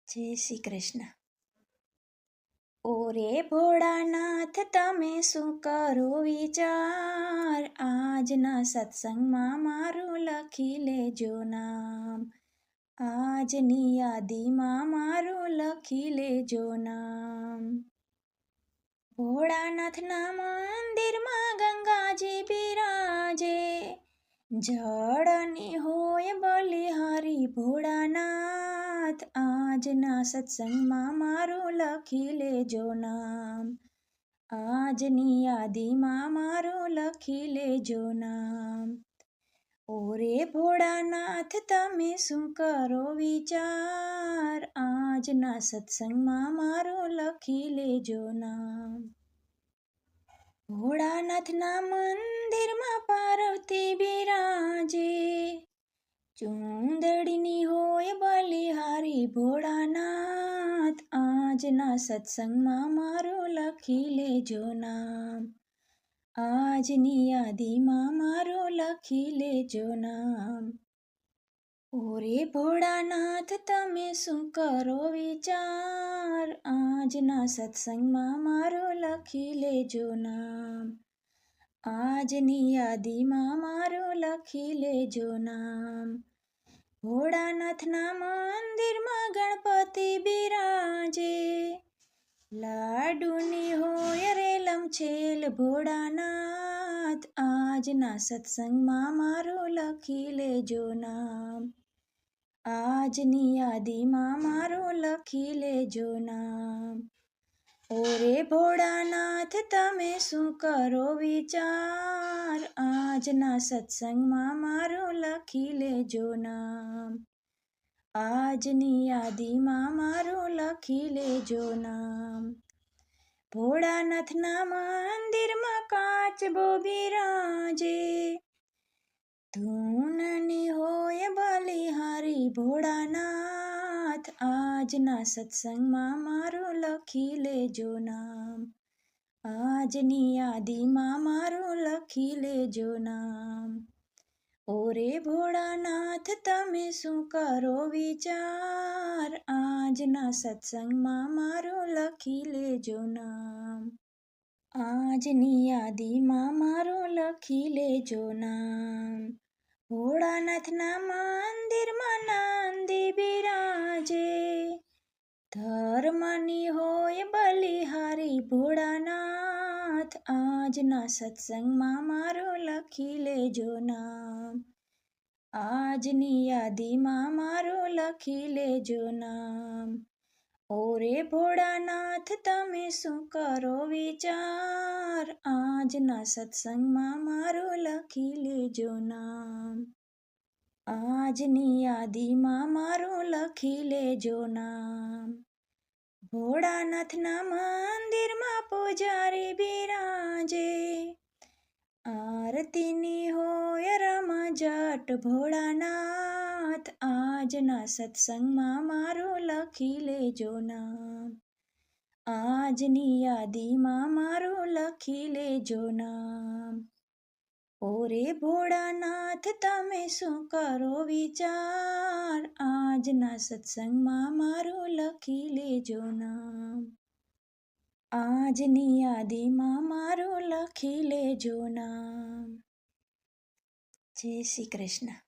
જય શ્રી કૃષ્ણ. ઓરે ભોળાનાથ તમે શું કરો વિચાર, આજના સત્સંગમાં મારું લખી લેજો નામ. આજની યાદીમાં મારું લખી લેજો નામ. ભોળાનાથના મંદિરમાં ગંગાજી બિરાજે, જળની હોય બલિહારી ભોળાનાથ. આજના સત્સંગમાં મારું લખી લેજો નામ. આજની યાદીમાં મારું લખી લેજો નામ. ઓરે ભોળાનાથ તમે શું કરો વિચાર, આજના સત્સંગમાં મારું લખી લેજો નામ. ભોળાનાથના મંદિરમાં પાર્વતી બિરાજે, ચૂંદડીની હોય બલિહારી ભોળાનાથ. આજના સત્સંગમાં મારું લખી લેજો નામ. આજની યાદીમાં મારું લખી લેજો નામ. ઓરે ભોળાનાથ તમે શું કરો વિચાર, આજના સત્સંગમાં મારું લખી લેજો નામ. આજની યાદીમાં મારું લખી લેજો નામ. ભોળાનાથના મંદિરમાં ગણપતિ બિરાજે, લાડુની હોય રેલમછેલ ભોળાનાથ. આજના સત્સંગમાં મારું લખી લેજો નામ. આજની યાદીમાં મારું લખી લેજો નામ. ઓરે ભોળાનાથ તમે શું કરો વિચાર, આજના સત્સંગમાં મારું લખી લેજો નામ. આજની યાદીમાં મારું લખી લેજો નામ. ભોળાનાથના મંદિરમાં કાચબો બિરાજે, ધૂનની હોય બલિહારી ભોળાનાથ. આજના સત્સંગમાં મારું લખી લેજો નામ. આજની યાદીમાં મારું લખી લેજો નામ. ઓરે ભોળાનાથ તમે શું કરો વિચાર, આજના સત્સંગમાં મારું લખી લેજો નામ. આજની યાદીમાં મારું લખી લેજો નામ. ભોળાનાથના મંદિરમાં નંદી બિરાજે, ધર્મની હોય બલિહારી ભોળાનાથ. આજના સત્સંગમાં મારું લખી લેજો નામ. આજની યાદીમાં મારું લખી લેજો નામ. ઓરે ભોળાનાથ તમે શું કરો વિચાર, આજના સત્સંગમાં મારું લખી લેજો નામ. આજની યાદીમાં મારું લખી લેજો નામ. ભોળાનાથના મંદિરમાં પૂજારી બિરાજે, આરતીની હોય રમઝટ ભોળાનાથ. આજના સત્સંગમાં મારું લખી લેજો નામ. આજની યાદીમાં મારું લખી લેજો નામ. ઓરે ભોળાનાથ તમે શું કરો વિચાર, આજના સત્સંગમાં મારું લખી લેજો નામ. આજની યાદીમાં મારું લખી લેજો નામ. જય શ્રી કૃષ્ણ.